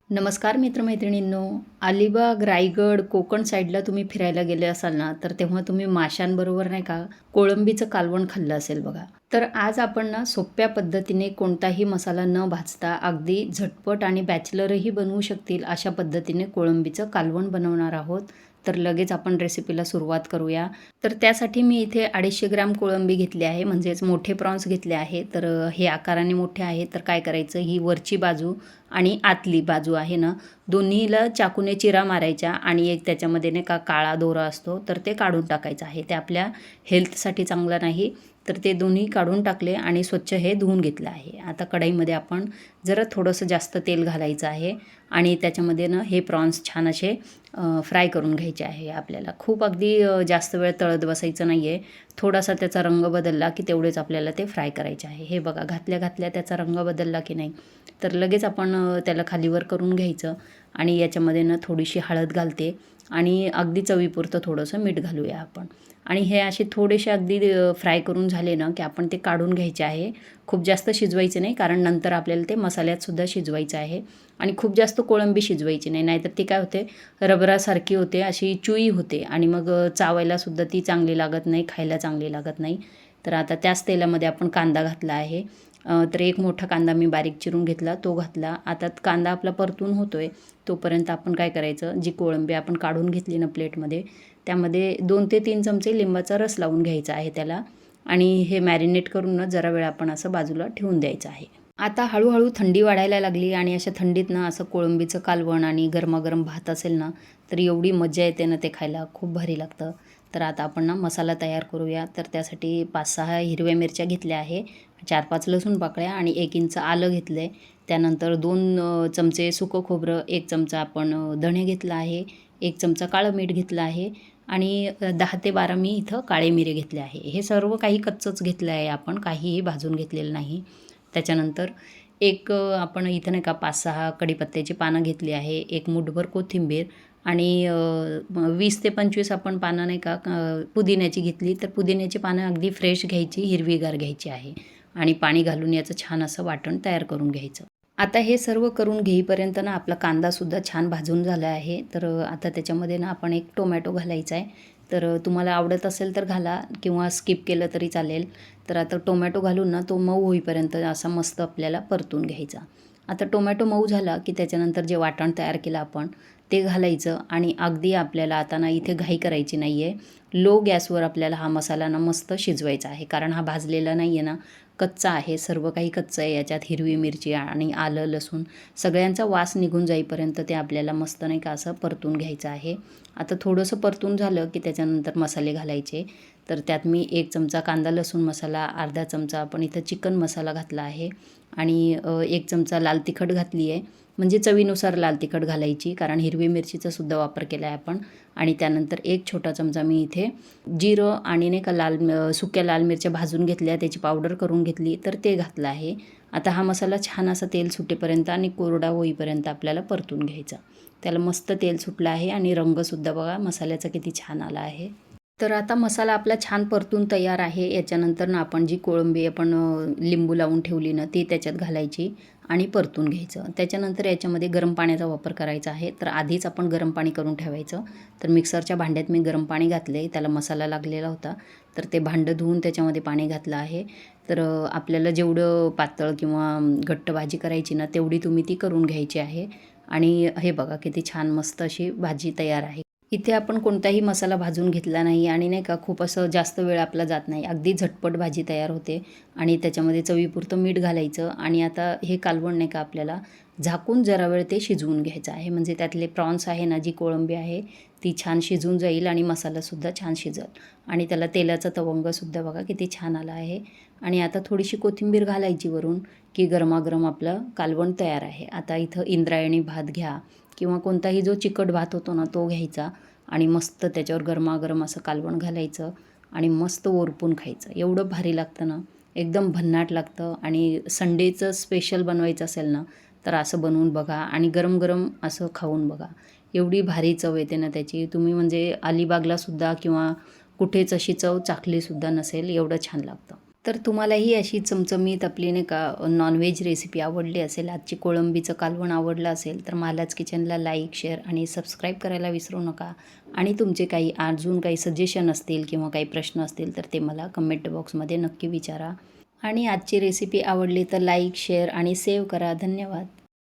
नमस्कार मित्रमैत्रिणींनो. अलिबाग, रायगड, कोकण साईडला तुम्ही फिरायला गेले असाल ना, तर तेव्हा तुम्ही माशांबरोबर नाही का कोळंबीचं कालवण खाल्लं असेल बघा. तर आज आपण ना सोप्या पद्धतीने कोणताही मसाला न भाजता अगदी झटपट आणि बॅचलरही बनवू शकतील अशा पद्धतीने कोळंबीचं कालवण बनवणार आहोत. तर लगेच आपण रेसिपीला सुरुवात करूया. तर त्यासाठी मी इथे 250 ग्रॅम कोळंबी घेतली आहे, म्हणजेच मोठे प्रॉन्स घेतले आहे. तर हे आकाराने मोठे आहे. तर काय करायचं, ही वरची बाजू आणि आतली बाजू आहे ना, दोन्हीला चाकूने चिरा मारायच्या आणि एक त्याच्यामध्ये नाही का काळा दोरा असतो, तर ते काढून टाकायचं आहे. ते आपल्या हेल्थसाठी चांगलं नाही. तर ते दोन्ही काढून टाकले आणि स्वच्छ हे धुवून घेतलं आहे. आता कढईमध्ये आपण जरा थोडंसं जास्त तेल घालायचं आहे आणि त्याच्यामध्ये ना हे प्रॉन्स छान असे फ्राय करून घ्यायचे आहे आपल्याला. खूप अगदी जास्त वेळ तळत बसायचं नाही आहे. थोडासा त्याचा रंग बदलला की तेवढेच आपल्याला ते फ्राय करायचे आहे. हे बघा, घातल्या घातल्या त्याचा रंग बदलला की नाही, तर लगेच आपण त्याला खालीवर करून घ्यायचं आणि याच्यामध्ये ना थोडीशी हळद घालते आणि अगदी चवीपुरतं थोडंसं मीठ घालूया आपण. आणि हे असे थोडेसे अगदी फ्राय करून झाले ना की आपण ते काढून घ्यायचे आहे. खूप जास्त शिजवायचे नाही, कारण नंतर आपल्याला ते मसाल्यातसुद्धा शिजवायचं आहे. आणि खूप जास्त कोळंबी शिजवायची नाही, नाहीतर ती काय होते, रबरासारखी होते, अशी चुई होते आणि मग चावायलासुद्धा ती चांगली लागत नाही, खायला चांगली लागत नाही. तर आता त्याच तेलामध्ये आपण कांदा घातला आहे. तर एक मोठा कांदा मी बारीक चिरून घेतला, तो घातला. आता कांदा आपला परतून होतो आहे, तोपर्यंत आपण काय करायचं, जी कोळंबी आपण काढून घेतली ना प्लेटमध्ये, त्यामध्ये 2 ते 3 चमचे लिंबाचा रस लावून घ्यायचा आहे त्याला आणि हे मॅरिनेट करून ना जरा वेळ आपण असं बाजूला ठेवून द्यायचं आहे. आता हळूहळू थंडी वाढायला लागली आणि अशा थंडीत ना असं कोळंबीचं कालवण आणि गरमागरम भात असेल ना, तर एवढी मजा येते ना ते खायला, खूप भारी लागतं. तर आता आपण ना मसाला तयार करूया. तर त्यासाठी 5-6 हिरव्या मिरच्या घेतल्या आहे, 4-5 लसूण पाकळ्या आणि 1 इंच आलं घेतलं आहे. त्यानंतर 2 चमचे सुकं खोबरं, 1 चमचा आपण धणे घेतला आहे, 1 चमचा काळं मीठ घेतलं आहे आणि 10 ते 12 मी इथं काळे मिरे घेतले आहे. हे सर्व काही कच्चंच घेतलं आहे आपण, काहीही भाजून घेतलेलं नाही. त्याच्यानंतर एक आपण इथं नाही का 5-6 कढीपत्त्याची पानं घेतली आहे, एक मूठभर कोथिंबीर आणि 20 ते 25 आपण पानं नाही का पुदिन्याची घेतली. तर पुदिन्याची पानं अगदी फ्रेश घ्यायची, हिरवीगार घ्यायची आहे आणि पाणी घालून याचं छान असं वाटण तयार करून घ्यायचं. आता हे सर्व करून घेईपर्यंत ना आपला कांदासुद्धा छान भाजून झाला आहे. तर आता त्याच्यामध्ये ना आपण एक टोमॅटो घालायचा आहे. तर तुम्हाला आवडत असेल तर घाला किंवा स्किप केलं तरी चालेल. तर आता टोमॅटो घालून ना तो मऊ होईपर्यंत असा मस्त आपल्याला परतून घ्यायचा. आता टोमॅटो मऊ झाला की त्याच्यानंतर जे वाटण तयार केलं आपण ते घालायचं आणि अगदी आपल्याला आता ना इथे घाई करायची नाही आहे. लो गॅसवर आपल्याला हा मसाला ना मस्त शिजवायचा आहे, कारण हा भाजलेला नाही आहे ना, कच्चा आहे. सर्व काही कच्चं आहे. याच्यात हिरवी मिरची आणि आलं, लसूण सगळ्यांचा वास निघून जाईपर्यंत ते आपल्याला मस्त नाही का असं परतून घ्यायचं आहे. आता थोडंसं परतून झालं की त्याच्यानंतर मसाले घालायचे. तर त्यात मी 1 चमचा कांदा लसूण मसाला, अर्धा चमचा आपण इथं चिकन मसाला घातला आहे आणि 1 चमचा लाल तिखट घातली आहे. म्हणजे चवीनुसार लाल तिखट घालायची, कारण हिरवी मिरचीचा सुद्धा वापर केला आहे आपण. आणि त्यानंतर 1 छोटा चमचा मी इथे जिरं आणि नाही का सुक्या लाल मिरच्या भाजून घेतल्या, त्याची पावडर करून घेतली, तर ते घातलं आहे. आता हा मसाला छान असा तेल सुटेपर्यंत आणि कोरडा होईपर्यंत आपल्याला परतून घ्यायचा. त्याला मस्त तेल सुटलं आहे आणि रंगसुद्धा बघा मसाल्याचा किती छान आला आहे. तर आता मसाला आपला छान परतून तयार आहे. याच्यानंतर ना आपण जी कोळंबी आपण लिंबू लावून ठेवली ना, ती त्याच्यात घालायची आणि परतून घ्यायचं. त्याच्यानंतर याच्यामध्ये गरम पाण्याचा वापर करायचा आहे. तर आधीच आपण गरम पाणी करून ठेवायचं. तर मिक्सरच्या भांड्यात मी गरम पाणी घातले, त्याला मसाला लागलेला होता. तर ते भांडं धुवून त्याच्यामध्ये पाणी घातलं आहे. तर आपल्याला जेवढं पातळ किंवा घट्ट भाजी करायची ना, तेवढी तुम्ही ती करून घ्यायची आहे. आणि हे बघा किती छान मस्त अशी भाजी तयार आहे. इथे आपण कोणताही मसाला भाजून घेतला नाही आणि नाही का खूप असं जास्त वेळ आपला जात नाही. अगदी झटपट भाजी तयार होते आणि त्याच्यामध्ये चवीपुरतं मीठ घालायचं आणि आता हे कालवण नाही का आपल्याला झाकून जरा वेळ ते शिजवून घ्यायचं आहे. म्हणजे त्यातले प्रॉन्स आहे ना, जी कोळंबी आहे ती छान शिजून जाईल आणि मसालासुद्धा छान शिजेल आणि त्याला तेलाचा तवंगसुद्धा बघा किती छान आला आहे. आणि आता थोडीशी कोथिंबीर घालायची वरून, की गरमागरम आपलं कालवण तयार आहे. आता इथं इंद्रायणी भात घ्या किंवा कोणताही जो चिकट भात होतो ना तो घ्यायचा आणि मस्त त्याच्यावर गरमागरम असं कालवण घालायचं आणि मस्त ओरपून खायचं. एवढं भारी लागतं ना, एकदम भन्नाट लागतं. आणि संडेचं स्पेशल बनवायचं असेल ना, तर असं बनवून बघा आणि गरम गरम असं खाऊन बघा. एवढी भारी चव येते ना त्याची, तुम्ही म्हणजे अलिबागलासुद्धा किंवा कुठेच अशी चव चाखलीसुद्धा नसेल, एवढं छान लागतं. तर तुम्हालाही अशी चमचमीत आपली नाही का नॉनव्हेज रेसिपी आवडली असेल, आजची कोळंबीचं कालवण आवडलं असेल, तर महालाज किचनला लाईक, शेअर आणि सबस्क्राईब करायला विसरू नका. आणि तुमचे काही अजून काही सजेशन असतील किंवा काही प्रश्न असतील तर ते मला कमेंट बॉक्समध्ये नक्की विचारा. आणि आजची रेसिपी आवडली तर लाईक, शेअर आणि सेव्ह करा. धन्यवाद.